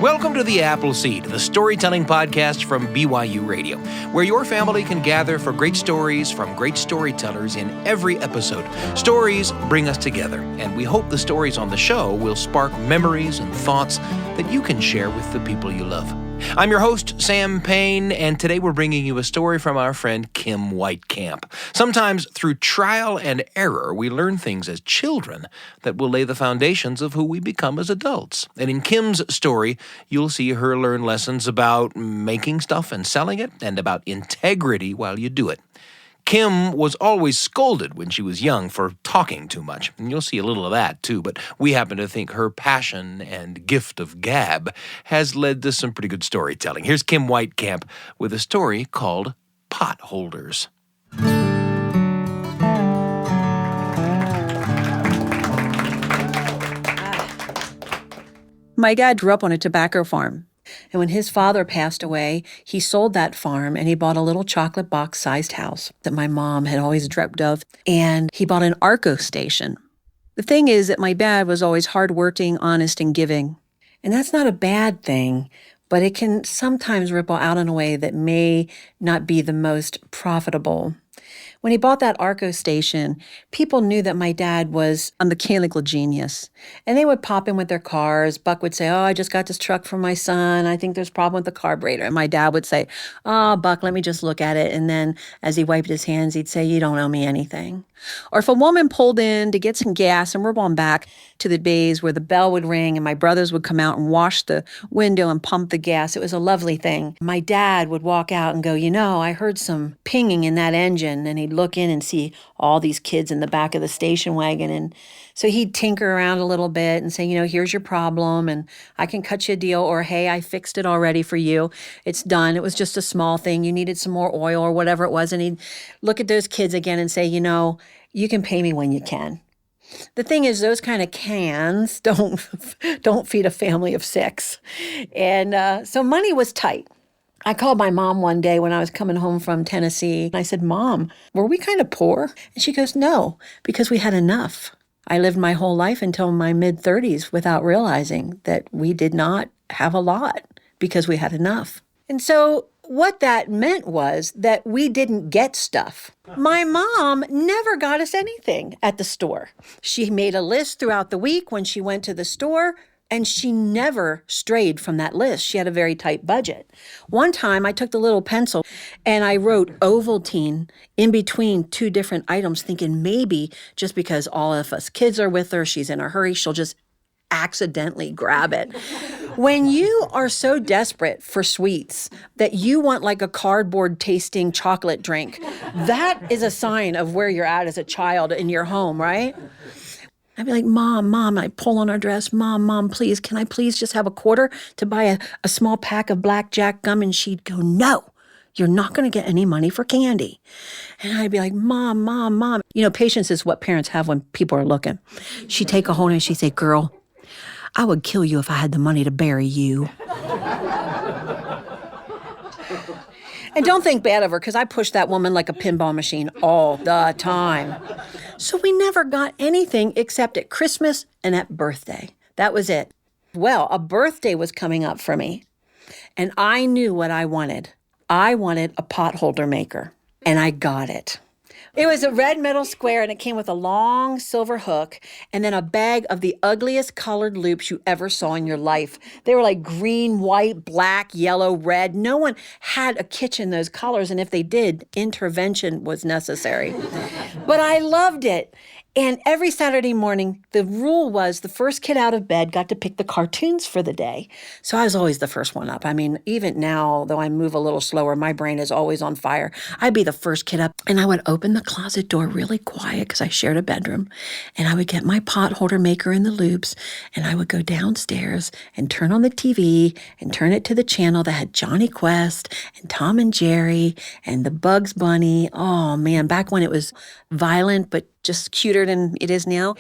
Welcome to The Appleseed, the storytelling podcast from BYU Radio, where your family can gather for great stories from great storytellers in every episode. Stories bring us together, and we hope the stories on the show will spark memories and thoughts that you can share with the people you love. I'm your host, Sam Payne, and today we're bringing you a story from our friend Kim Weitkamp. Sometimes through trial and error, we learn things as children that will lay the foundations of who we become as adults. And in Kim's story, you'll see her learn lessons about making stuff and selling it, and about integrity while you do it. Kim was always scolded when she was young for talking too much, and you'll see a little of that too, but we happen to think her passion and gift of gab has led to some pretty good storytelling. Here's Kim Weitkamp with a story called Potholders. My dad grew up on a tobacco farm. And when his father passed away, he sold that farm and he bought a little chocolate box-sized house that my mom had always dreamt of. And he bought an Arco station. The thing is that my dad was always hardworking, honest, and giving. And that's not a bad thing, but it can sometimes ripple out in a way that may not be the most profitable. When he bought that Arco station, people knew that my dad was a mechanical genius. And they would pop in with their cars. Buck would say, I just got this truck from my son. I think there's a problem with the carburetor. And my dad would say, Buck, let me just look at it. And then as he wiped his hands, he'd say, you don't owe me anything. Or if a woman pulled in to get some gas, and we're going back to the days where the bell would ring and my brothers would come out and wash the window and pump the gas. It was a lovely thing. My dad would walk out and go, I heard some pinging in that engine. And he'd look in and see all these kids in the back of the station wagon. And so he'd tinker around a little bit and say, here's your problem and I can cut you a deal, or, hey, I fixed it already for you. It's done. It was just a small thing. You needed some more oil or whatever it was. And he'd look at those kids again and say, you can pay me when you can. The thing is, those kind of cans don't feed a family of six. And so money was tight. I called my mom one day when I was coming home from Tennessee. I said, Mom, were we kind of poor? And she goes, no, because we had enough. I lived my whole life until my mid-30s without realizing that we did not have a lot because we had enough. And so what that meant was that we didn't get stuff. My mom never got us anything at the store. She made a list throughout the week when she went to the store, and she never strayed from that list. She had a very tight budget. One time I took the little pencil and I wrote Ovaltine in between two different items, thinking maybe just because all of us kids are with her, she's in a hurry, she'll just accidentally grab it. When you are so desperate for sweets that you want like a cardboard tasting chocolate drink, that is a sign of where you're at as a child in your home, right? I'd be like, Mom, I pull on her dress. Mom, please, can I please just have a quarter to buy a small pack of blackjack gum? And she'd go, no, you're not going to get any money for candy. And I'd be like, Mom. Patience is what parents have when people are looking. She'd take a hold and she'd say, girl, I would kill you if I had the money to bury you. And don't think bad of her, because I pushed that woman like a pinball machine all the time. So we never got anything except at Christmas and at birthday. That was it. Well, a birthday was coming up for me, and I knew what I wanted. I wanted a potholder maker, and I got it. It was a red metal square, and it came with a long silver hook and then a bag of the ugliest colored loops you ever saw in your life. They were like green, white, black, yellow, red. No one had a kitchen those colors, and if they did, intervention was necessary. But I loved it. And every Saturday morning, the rule was the first kid out of bed got to pick the cartoons for the day. So I was always the first one up. I mean, even now, though I move a little slower, my brain is always on fire. I'd be the first kid up, and I would open the closet door really quiet because I shared a bedroom, and I would get my potholder maker in the loops, and I would go downstairs and turn on the TV and turn it to the channel that had Johnny Quest and Tom and Jerry and the Bugs Bunny. Oh, man, back when it was violent but just cuter than it is now.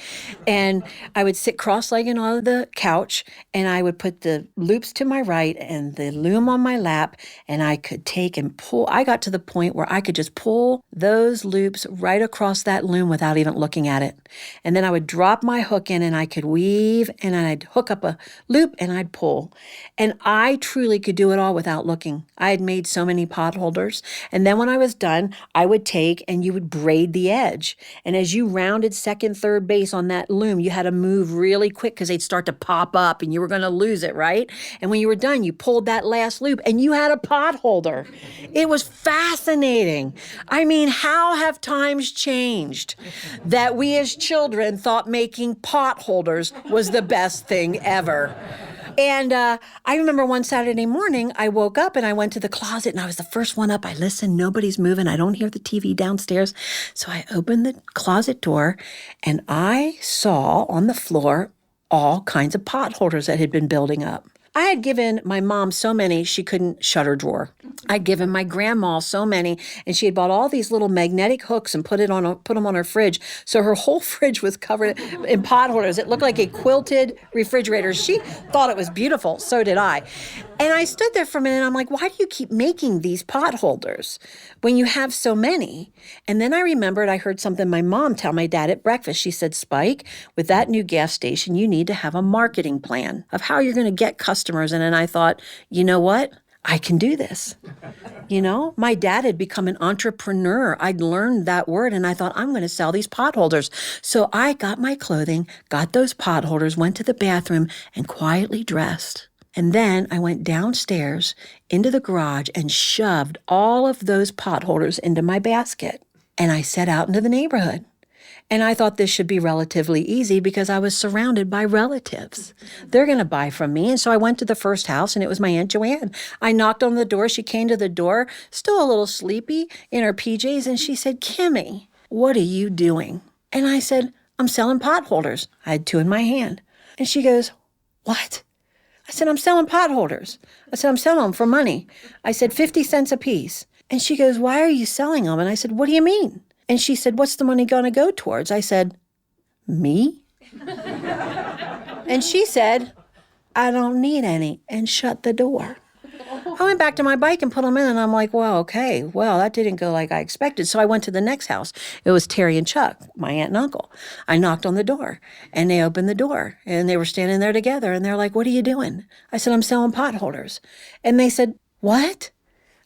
And I would sit cross-legged on the couch, and I would put the loops to my right and the loom on my lap, and I could take and pull. I got to the point where I could just pull those loops right across that loom without even looking at it. And then I would drop my hook in, and I could weave, and I'd hook up a loop, and I'd pull. And I truly could do it all without looking. I had made so many potholders. And then when I was done, I would take and you would braid the edge. And as you rounded second, third base on that loom, you had to move really quick because they'd start to pop up and you were going to lose it, right? And when you were done, you pulled that last loop and you had a potholder. It was fascinating. I mean, how have times changed that we as children thought making potholders was the best thing ever? And I remember one Saturday morning, I woke up and I went to the closet and I was the first one up. I listened, nobody's moving. I don't hear the TV downstairs. So I opened the closet door and I saw on the floor all kinds of potholders that had been building up. I had given my mom so many, she couldn't shut her drawer. I'd given my grandma so many, and she had bought all these little magnetic hooks and put them on her fridge. So her whole fridge was covered in potholders. It looked like a quilted refrigerator. She thought it was beautiful. So did I. And I stood there for a minute, and I'm like, why do you keep making these potholders when you have so many? And then I remembered I heard something my mom tell my dad at breakfast. She said, Spike, with that new gas station, you need to have a marketing plan of how you're going to get customers. And then I thought, you know what? I can do this. You know, my dad had become an entrepreneur. I'd learned that word, and I thought, I'm going to sell these potholders. So I got my clothing, got those potholders, went to the bathroom, and quietly dressed. And then I went downstairs into the garage and shoved all of those potholders into my basket. And I set out into the neighborhood. And I thought this should be relatively easy because I was surrounded by relatives. They're going to buy from me. And so I went to the first house, and it was my Aunt Joanne. I knocked on the door. She came to the door, still a little sleepy in her PJs. And she said, Kimmy, what are you doing? And I said, I'm selling potholders. I had two in my hand. And she goes, what? I said, I'm selling potholders. I said, I'm selling them for money. I said, 50 cents a piece. And she goes, why are you selling them? And I said, what do you mean? And she said, what's the money going to go towards? I said, me? And she said, I don't need any, and shut the door. I went back to my bike and put them in, and I'm like, well, okay, well, that didn't go like I expected. So I went to the next house. It was Terry and Chuck, my aunt and uncle. I knocked on the door, and they opened the door, and they were standing there together, and they're like, what are you doing? I said, I'm selling potholders. And they said, what?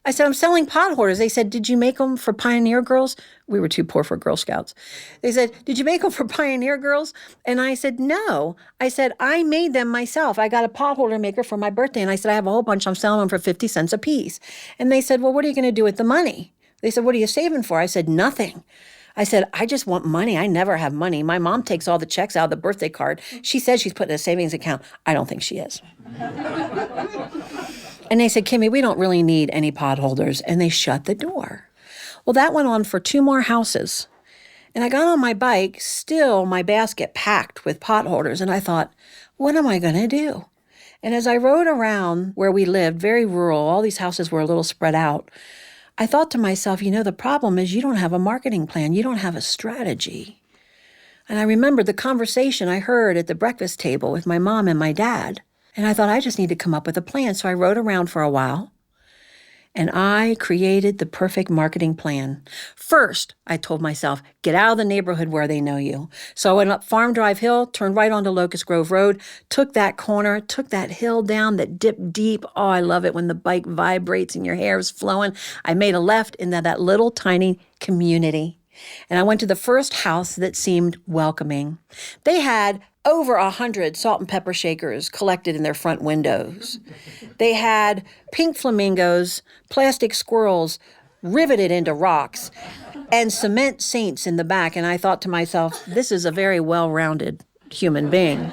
I said, I'm selling potholders. They said, did you make them for Pioneer Girls? We were too poor for Girl Scouts. They said, did you make them for Pioneer Girls? And I said, no. I said, I made them myself. I got a potholder maker for my birthday. And I said, I have a whole bunch. I'm selling them for 50 cents a piece. And they said, well, what are you going to do with the money? They said, what are you saving for? I said, nothing. I said, I just want money. I never have money. My mom takes all the checks out of the birthday card. She says she's put in a savings account. I don't think she is. And they said, Kimmy, we don't really need any potholders. And they shut the door. Well, that went on for 2 more houses. And I got on my bike, still my basket packed with potholders. And I thought, what am I going to do? And as I rode around where we lived, very rural, all these houses were a little spread out, I thought to myself, you know, the problem is you don't have a marketing plan. You don't have a strategy. And I remembered the conversation I heard at the breakfast table with my mom and my dad. And I thought, I just need to come up with a plan. So I rode around for a while, and I created the perfect marketing plan. First, I told myself, get out of the neighborhood where they know you. So I went up Farm Drive Hill, turned right onto Locust Grove Road, took that corner, took that hill down that dipped deep. Oh, I love it when the bike vibrates and your hair is flowing. I made a left into that little tiny community. And I went to the first house that seemed welcoming. They had over 100 salt and pepper shakers collected in their front windows. They had pink flamingos, plastic squirrels riveted into rocks, and cement saints in the back. And I thought to myself, this is a very well-rounded human being.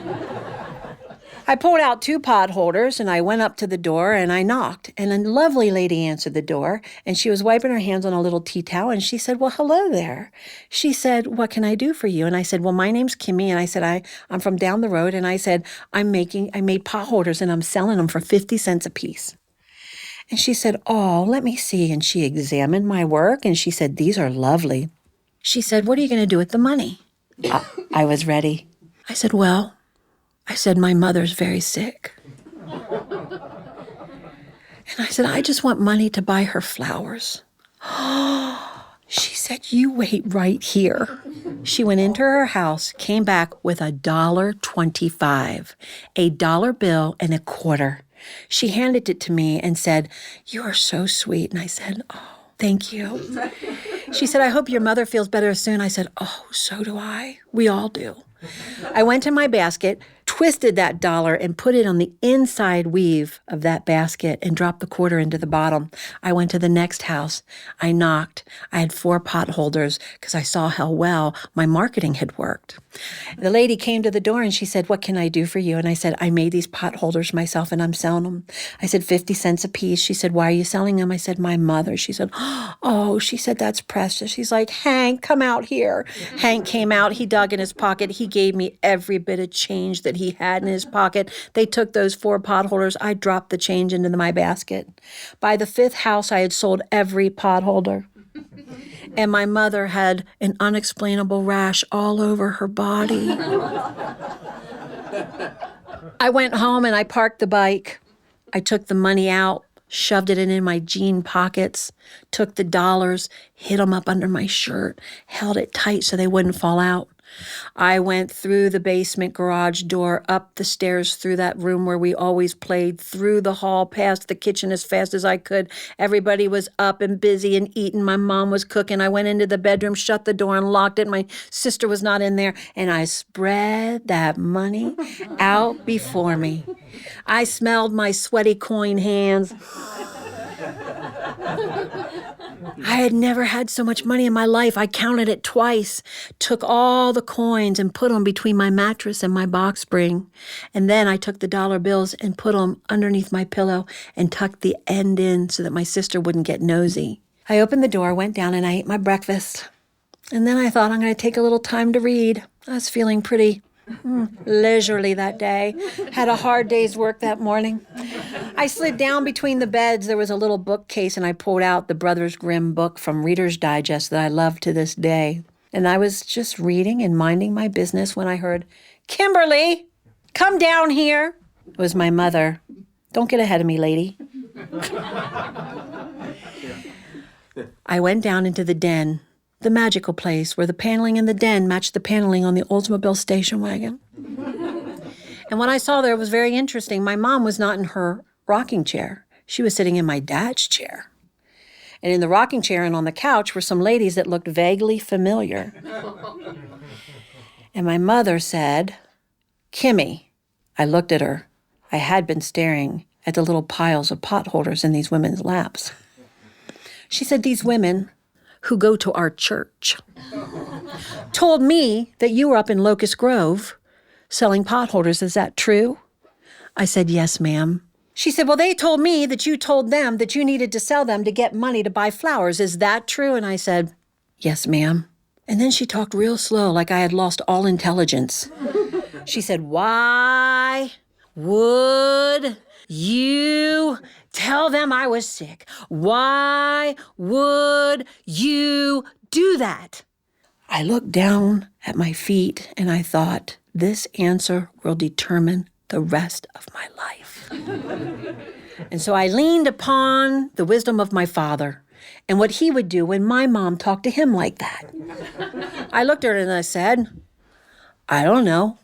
I pulled out 2 potholders, and I went up to the door, and I knocked. And a lovely lady answered the door, and she was wiping her hands on a little tea towel, and she said, well, hello there. She said, what can I do for you? And I said, well, my name's Kimmy, and I said, I'm from down the road, and I said, I made potholders, and I'm selling them for 50 cents a piece. And she said, oh, let me see. And she examined my work, and she said, these are lovely. She said, what are you going to do with the money? I was ready. I said, well, my mother's very sick. And I said, I just want money to buy her flowers. She said, you wait right here. She went into her house, came back with $1.25, a dollar bill and a quarter. She handed it to me and said, you are so sweet. And I said, oh, thank you. She said, I hope your mother feels better soon. I said, oh, so do I. We all do. I went to my basket, twisted that dollar, and put it on the inside weave of that basket and dropped the quarter into the bottom. I went to the next house. I knocked. I had 4 potholders because I saw how well my marketing had worked. The lady came to the door and she said, what can I do for you? And I said, I made these potholders myself and I'm selling them. I said, 50 cents a piece. She said, why are you selling them? I said, my mother. She said, oh, she said, that's precious. She's like, Hank, come out here. Hank came out. He dug in his pocket. He gave me every bit of change that he had in his pocket. They took those 4 potholders. I dropped the change into my basket. By the 5th house, I had sold every potholder. And my mother had an unexplainable rash all over her body. I went home and I parked the bike. I took the money out, shoved it in my jean pockets, took the dollars, hid them up under my shirt, held it tight so they wouldn't fall out. I went through the basement garage door, up the stairs through that room where we always played, through the hall, past the kitchen as fast as I could. Everybody was up and busy and eating. My mom was cooking. I went into the bedroom, shut the door and locked it. My sister was not in there. And I spread that money out before me. I smelled my sweaty coin hands. I had never had so much money in my life. I counted it twice, took all the coins and put them between my mattress and my box spring. And then I took the dollar bills and put them underneath my pillow and tucked the end in so that my sister wouldn't get nosy. I opened the door, went down, and I ate my breakfast. And then I thought, I'm going to take a little time to read. I was feeling pretty leisurely that day. Had a hard day's work that morning. I slid down between the beds. There was a little bookcase, and I pulled out the Brothers Grimm book from Reader's Digest that I love to this day. And I was just reading and minding my business when I heard, Kimberly, come down here. It was my mother. Don't get ahead of me, lady. I went down into the den, the magical place where the paneling in the den matched the paneling on the Oldsmobile station wagon. And what I saw there was very interesting. My mom was not in her rocking chair. She was sitting in my dad's chair. And in the rocking chair and on the couch were some ladies that looked vaguely familiar. And my mother said, Kimmy. I looked at her. I had been staring at the little piles of potholders in these women's laps. She said, these women who go to our church told me that you were up in Locust Grove selling potholders. Is that true? I said, yes, ma'am. She said, well, they told me that you told them that you needed to sell them to get money to buy flowers. Is that true? And I said, yes, ma'am. And then she talked real slow, like I had lost all intelligence. She said, why would you tell them I was sick? Why would you do that? I looked down at my feet and I thought, this answer will determine the rest of my life. And so I leaned upon the wisdom of my father and what he would do when my mom talked to him like that. I looked at her and I said, I don't know.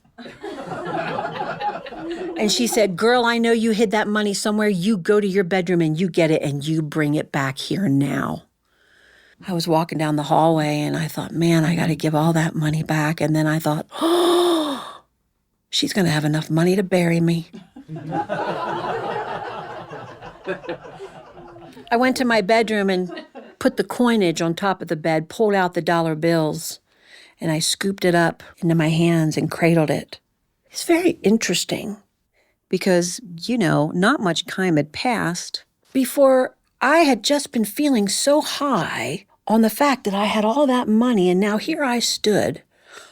And she said, girl, I know you hid that money somewhere. You go to your bedroom and you get it and you bring it back here now. I was walking down the hallway and I thought, man, I got to give all that money back. And then I thought, oh, she's going to have enough money to bury me. I went to my bedroom and put the coinage on top of the bed, pulled out the dollar bills, and I scooped it up into my hands and cradled it. It's very interesting because, not much time had passed before I had just been feeling so high on the fact that I had all that money, and now here I stood,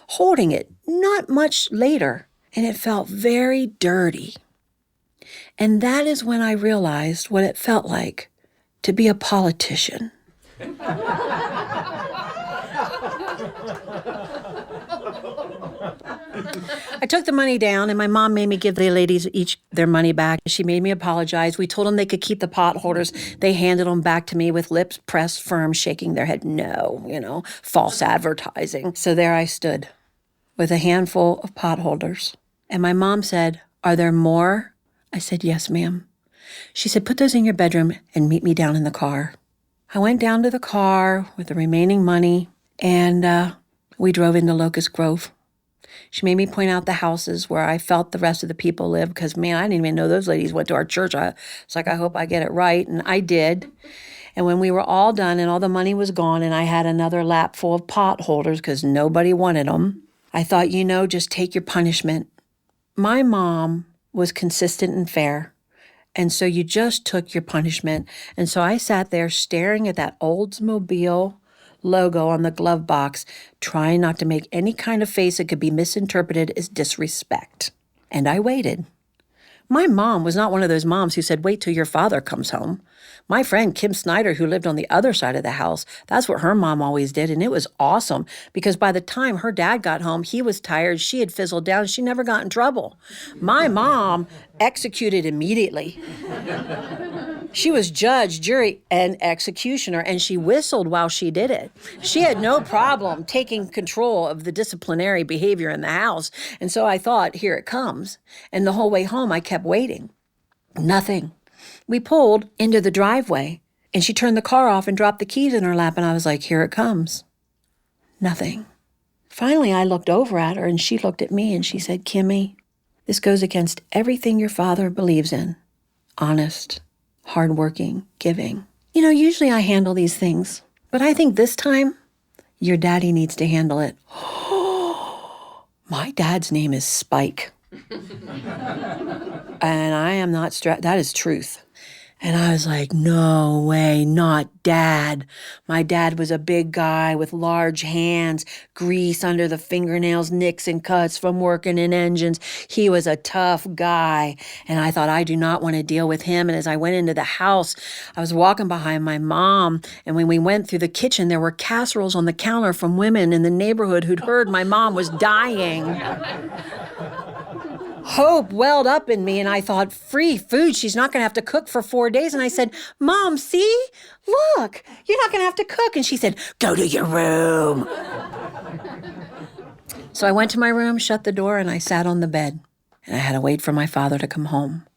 holding it not much later, and it felt very dirty. And that is when I realized what it felt like to be a politician. I took the money down, and my mom made me give the ladies each their money back. She made me apologize. We told them they could keep the potholders. They handed them back to me with lips pressed firm, shaking their head. No, false advertising. So there I stood with a handful of potholders. And my mom said, "Are there more?" I said, "Yes, ma'am." She said, "Put those in your bedroom and meet me down in the car." I went down to the car with the remaining money, and we drove into Locust Grove. She made me point out the houses where I felt the rest of the people lived because, man, I didn't even know those ladies went to our church. It's like, I hope I get it right. And I did. And when we were all done and all the money was gone and I had another lap full of potholders because nobody wanted them, I thought, just take your punishment. My mom was consistent and fair. And so you just took your punishment. And so I sat there staring at that Oldsmobile logo on the glove box, trying not to make any kind of face that could be misinterpreted as disrespect. And I waited. My mom was not one of those moms who said, "Wait till your father comes home." My friend Kim Snyder, who lived on the other side of the house, that's what her mom always did. And it was awesome because by the time her dad got home, he was tired. She had fizzled down. She never got in trouble. My mom executed immediately. She was judge, jury, and executioner, and she whistled while she did it. She had no problem taking control of the disciplinary behavior in the house. And so I thought, here it comes. And the whole way home, I kept waiting. Nothing. We pulled into the driveway, and she turned the car off and dropped the keys in her lap, and I was like, here it comes. Nothing. Finally, I looked over at her, and she looked at me, and she said, "Kimmy, this goes against everything your father believes in. Honest, hardworking, giving. Usually I handle these things, but I think this time your daddy needs to handle it." My dad's name is Spike. And I am not that is truth. And I was like, no way, not Dad. My dad was a big guy with large hands, grease under the fingernails, nicks and cuts from working in engines. He was a tough guy. And I thought, I do not want to deal with him. And as I went into the house, I was walking behind my mom. And when we went through the kitchen, there were casseroles on the counter from women in the neighborhood who'd heard my mom was dying. Hope welled up in me, and I thought, free food. She's not going to have to cook for 4 days. And I said, "Mom, see? Look, you're not going to have to cook." And she said, "Go to your room." So I went to my room, shut the door, and I sat on the bed. And I had to wait for my father to come home.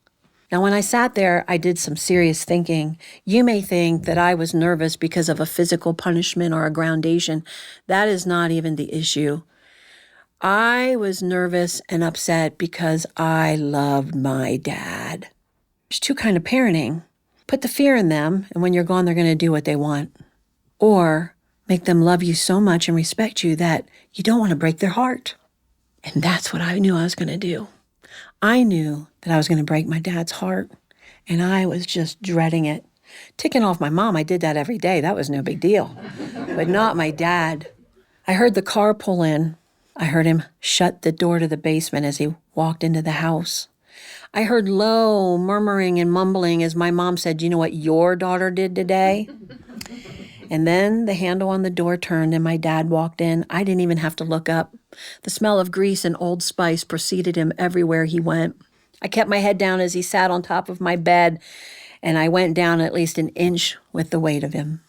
Now, when I sat there, I did some serious thinking. You may think that I was nervous because of a physical punishment or a groundation. That is not even the issue. I was nervous and upset because I loved my dad. There's two kinds of parenting. Put the fear in them, and when you're gone, they're going to do what they want. Or make them love you so much and respect you that you don't want to break their heart. And that's what I knew I was going to do. I knew that I was going to break my dad's heart, and I was just dreading it. Ticking off my mom, I did that every day. That was no big deal. But not my dad. I heard the car pull in. I heard him shut the door to the basement as he walked into the house. I heard low murmuring and mumbling as my mom said, "Do you know what your daughter did today?" And then the handle on the door turned and my dad walked in. I didn't even have to look up. The smell of grease and Old Spice preceded him everywhere he went. I kept my head down as he sat on top of my bed, and I went down at least an inch with the weight of him.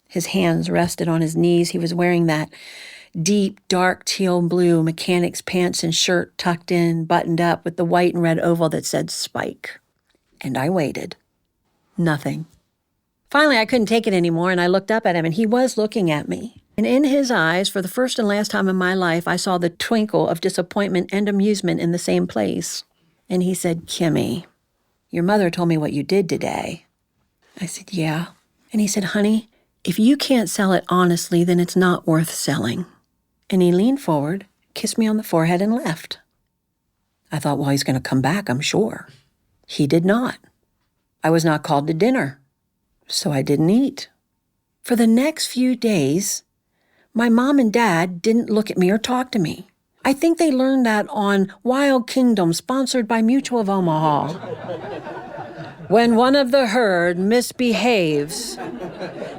His hands rested on his knees. He was wearing that deep, dark teal blue mechanic's pants and shirt tucked in, buttoned up with the white and red oval that said Spike. And I waited. Nothing. Finally, I couldn't take it anymore, and I looked up at him, and he was looking at me. And in his eyes, for the first and last time in my life, I saw the twinkle of disappointment and amusement in the same place. And he said, "Kimmy, your mother told me what you did today." I said, "Yeah." And he said, "Honey, if you can't sell it honestly, then it's not worth selling." And he leaned forward, kissed me on the forehead, and left. I thought, well, he's going to come back, I'm sure. He did not. I was not called to dinner, so I didn't eat. For the next few days, my mom and dad didn't look at me or talk to me. I think they learned that on Wild Kingdom, sponsored by Mutual of Omaha. When one of the herd misbehaves,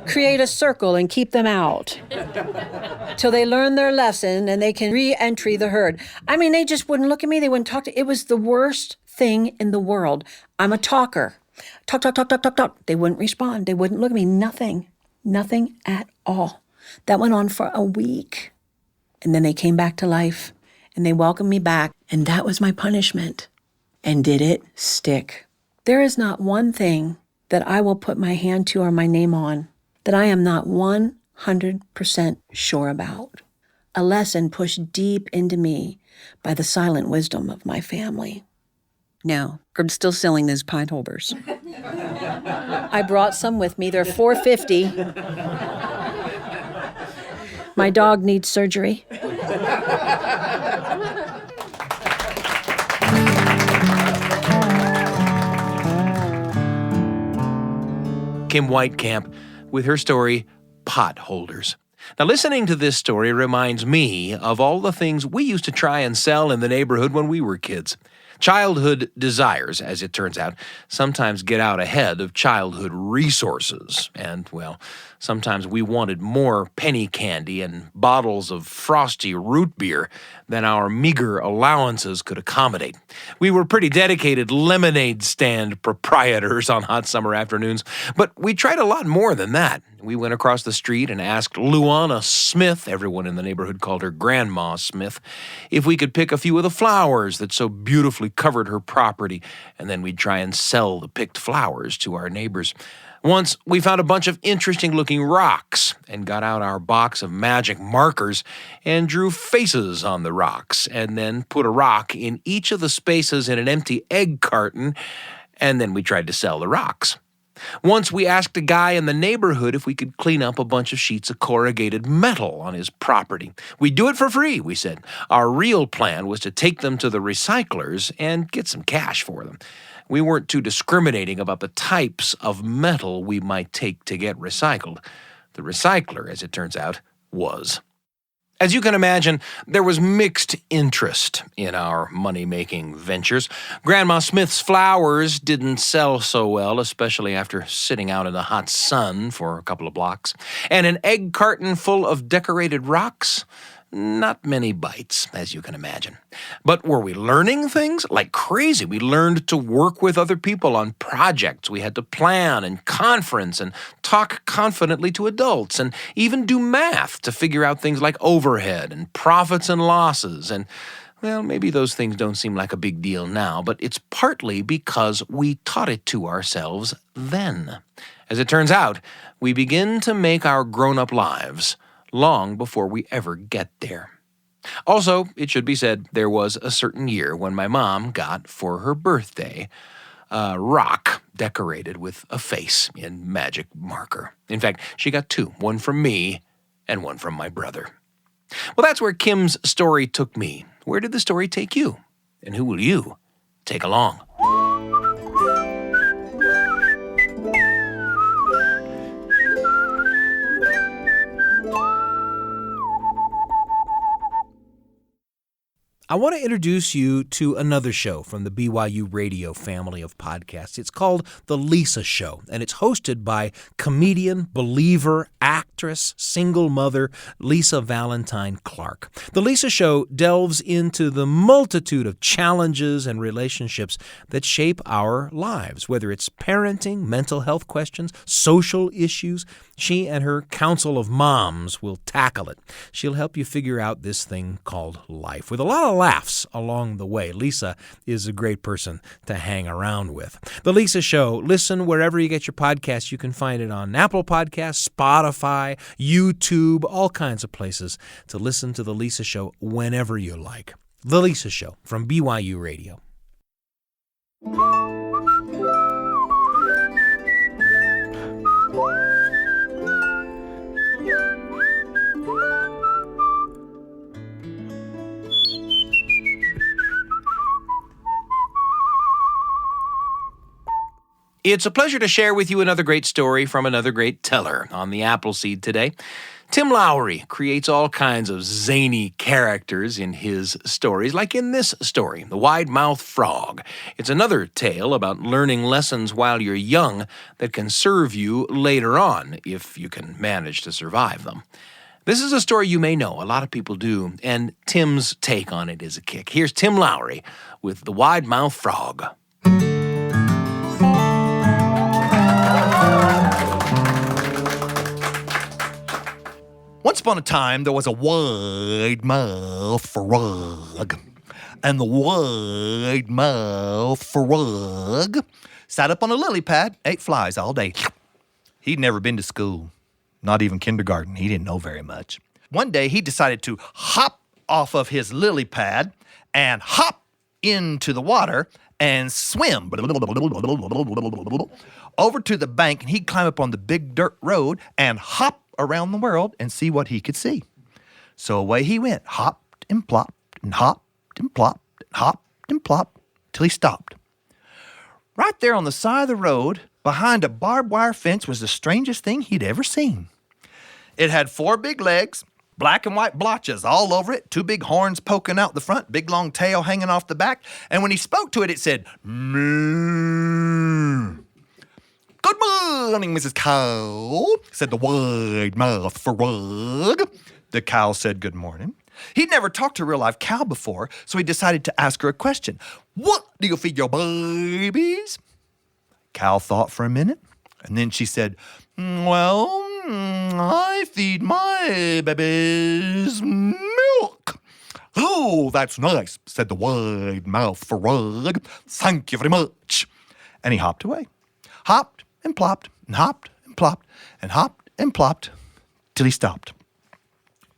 create a circle and keep them out till they learn their lesson and they can re-entry the herd. I mean, they just wouldn't look at me. They wouldn't talk to. It was the worst thing in the world. I'm a talker. Talk, talk, talk, talk, talk, talk. They wouldn't respond. They wouldn't look at me. Nothing at all. That went on for a week. And then they came back to life and they welcomed me back. And that was my punishment. And did it stick? There is not one thing that I will put my hand to or my name on that I am not 100% sure about. A lesson pushed deep into me by the silent wisdom of my family. No, I'm still selling those Potholders. I brought some with me. They're $4.50. My dog needs surgery. Kim Weitkamp with her story, Potholders. Now, listening to this story reminds me of all the things we used to try and sell in the neighborhood when we were kids. Childhood desires, as it turns out, sometimes get out ahead of childhood resources. And, well, sometimes we wanted more penny candy and bottles of frosty root beer than our meager allowances could accommodate. We were pretty dedicated lemonade stand proprietors on hot summer afternoons, but we tried a lot more than that. We went across the street and asked Luana Smith, everyone in the neighborhood called her Grandma Smith, if we could pick a few of the flowers that so beautifully covered her property, and then we'd try and sell the picked flowers to our neighbors. Once, we found a bunch of interesting-looking rocks and got out our box of magic markers and drew faces on the rocks, and then put a rock in each of the spaces in an empty egg carton, and then we tried to sell the rocks. Once we asked a guy in the neighborhood if we could clean up a bunch of sheets of corrugated metal on his property. We'd do it for free, we said. Our real plan was to take them to the recyclers and get some cash for them. We weren't too discriminating about the types of metal we might take to get recycled. The recycler, as it turns out, was. As you can imagine, there was mixed interest in our money-making ventures. Grandma Smith's flowers didn't sell so well, especially after sitting out in the hot sun for a couple of blocks. And an egg carton full of decorated rocks? Not many bites, as you can imagine. But were we learning things? Like crazy. We learned to work with other people on projects. We had to plan and conference and talk confidently to adults and even do math to figure out things like overhead and profits and losses. And, well, maybe those things don't seem like a big deal now, but it's partly because we taught it to ourselves then. As it turns out, we begin to make our grown-up lives long before we ever get there. Also, it should be said, there was a certain year when my mom got, for her birthday, a rock decorated with a face in magic marker. In fact, she got two, one from me and one from my brother. Well, that's where Kim's story took me. Where did the story take you? And who will you take along? I want to introduce you to another show from the BYUradio family of podcasts. It's called The Lisa Show, and it's hosted by comedian, believer, actress, single mother Lisa Valentine Clark. The Lisa Show delves into the multitude of challenges and relationships that shape our lives, whether it's parenting, mental health questions, social issues. She and her council of moms will tackle it. She'll help you figure out this thing called life with a lot of laughs along the way. Lisa is a great person to hang around with. The Lisa Show, listen wherever you get your podcasts. You can find it on Apple Podcasts, Spotify, YouTube, all kinds of places to listen to The Lisa Show whenever you like. The Lisa Show from BYU Radio. It's a pleasure to share with you another great story from another great teller on the Appleseed today. Tim Lowry creates all kinds of zany characters in his stories, like in this story, The Wide-Mouthed Frog. It's another tale about learning lessons while you're young that can serve you later on, if you can manage to survive them. This is a story you may know, a lot of people do, and Tim's take on it is a kick. Here's Tim Lowry with The Wide-Mouthed Frog. Once upon a time, there was a wide-mouthed frog. And the wide-mouthed frog sat up on a lily pad, ate flies all day. He'd never been to school, not even kindergarten. He didn't know very much. One day, he decided to hop off of his lily pad and hop into the water and swim over to the bank. And he'd climb up on the big dirt road and hop around the world and see what he could see. So away he went, hopped and plopped and hopped and plopped and hopped and plopped till he stopped. Right there on the side of the road, behind a barbed wire fence, was the strangest thing he'd ever seen. It had 4 big legs, black and white blotches all over it, 2 big horns poking out the front, big long tail hanging off the back, and when he spoke to it, it said, "Moo." "Good morning, Mrs. Cow," said the wide-mouthed frog. The cow said good morning. He'd never talked to a real-life cow before, so he decided to ask her a question. "What do you feed your babies?" Cow thought for a minute, and then she said, "Well, I feed my babies milk." "Oh, that's nice," said the wide-mouthed frog. "Thank you very much." And he hopped away. Hopped and plopped and hopped and plopped and hopped and plopped till he stopped.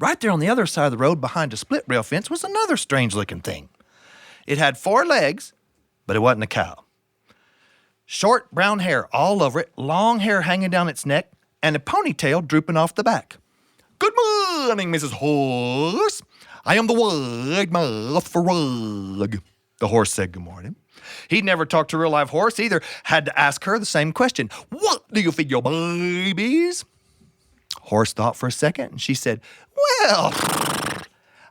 Right there on the other side of the road behind a split rail fence was another strange-looking thing. It had 4 legs, but it wasn't a cow. Short brown hair all over it, long hair hanging down its neck, and a ponytail drooping off the back. "Good morning, Mrs. Horse. I am the wide-mouthed frog." The horse said good morning. He'd never talked to a real-life horse either, had to ask her the same question. "What do you feed your babies?" Horse thought for a second, and she said, "Well,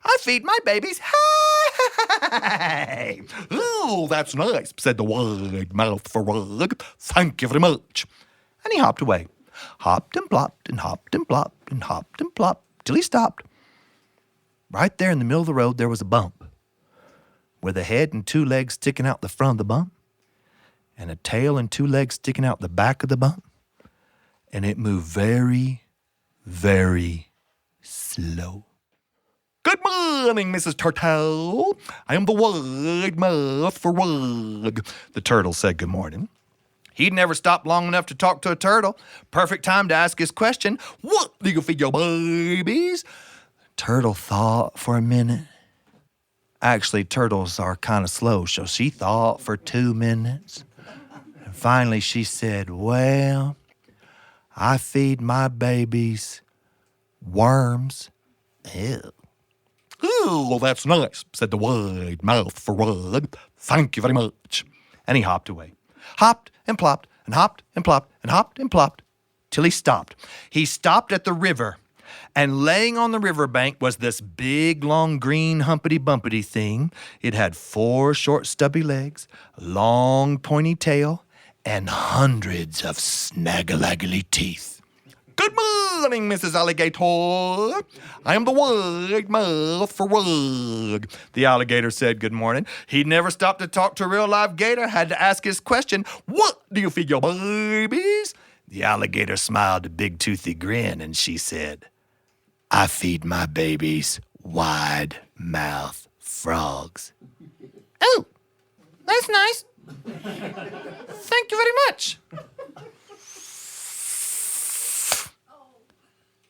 I feed my babies hay." "Oh, that's nice," said the wide-mouthed frog. "Thank you very much." And he hopped away. Hopped and plopped and hopped and plopped and hopped and plopped till he stopped. Right there in the middle of the road, there was a bump, with a head and 2 legs sticking out the front of the bump, and a tail and 2 legs sticking out the back of the bump, and it moved very, very slow. "Good morning, Mrs. Turtle. I am the wide-mouthed frog." The turtle said good morning. He'd never stopped long enough to talk to a turtle. Perfect time to ask his question. "What do you feed your babies?" Turtle thought for a minute. Actually, turtles are kind of slow, so she thought for 2 minutes. And finally she said, "Well, I feed my babies worms." Ew. "Oh, that's nice," said the wide-mouthed frog. "Thank you very much." And he hopped away. Hopped and plopped and hopped and plopped and hopped and plopped till he stopped. He stopped at the river. And laying on the riverbank was this big, long, green, humpity-bumpity thing. It had 4 short, stubby legs, a long, pointy tail, and hundreds of snaggle-aggly teeth. "Good morning, Mrs. Alligator. I am the wide-mouthed frog." The alligator said good morning. He'd never stopped to talk to a real-live gator, had to ask his question. "What do you feed your babies?" The alligator smiled a big, toothy grin, and she said, "I feed my babies wide-mouthed frogs." "Oh, that's nice. Thank you very much."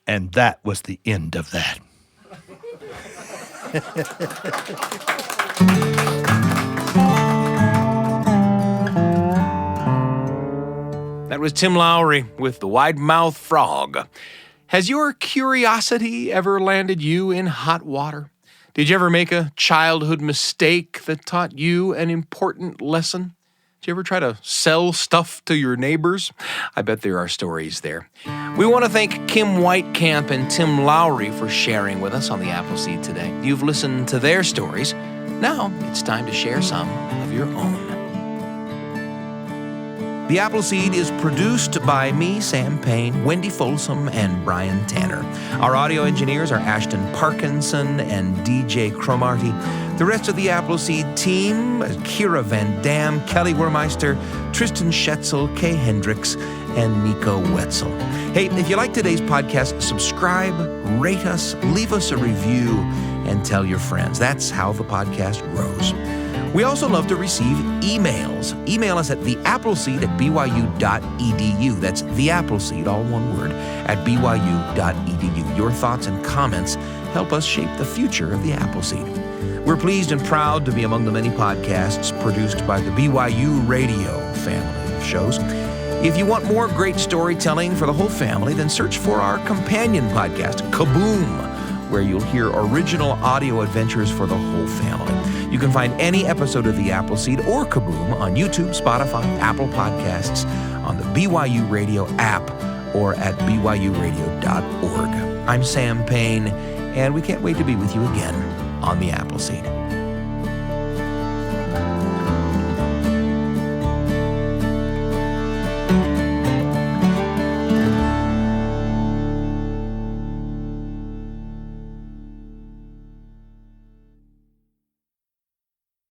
And that was the end of that. That was Tim Lowry with The Wide-Mouthed Frog. Has your curiosity ever landed you in hot water? Did you ever make a childhood mistake that taught you an important lesson? Did you ever try to sell stuff to your neighbors? I bet there are stories there. We want to thank Kim Weitkamp and Tim Lowry for sharing with us on the Appleseed today. You've listened to their stories. Now it's time to share some of your own. The Appleseed is produced by me, Sam Payne, Wendy Folsom, and Brian Tanner. Our audio engineers are Ashton Parkinson and DJ Cromarty. The rest of the Appleseed team, Kira Van Dam, Kelly Wermeister, Tristan Schetzel, Kay Hendricks, and Nico Wetzel. Hey, if you like today's podcast, subscribe, rate us, leave us a review, and tell your friends. That's how the podcast grows. We also love to receive emails. Email us at theappleseed@byu.edu. That's theappleseed, all one word, at byu.edu. Your thoughts and comments help us shape the future of the Appleseed. We're pleased and proud to be among the many podcasts produced by the BYUradio family of shows. If you want more great storytelling for the whole family, then search for our companion podcast, Kaboom, where you'll hear original audio adventures for the whole family. You can find any episode of The Appleseed or Kaboom on YouTube, Spotify, Apple Podcasts, on the BYU Radio app, or at byuradio.org. I'm Sam Payne, and we can't wait to be with you again on The Appleseed.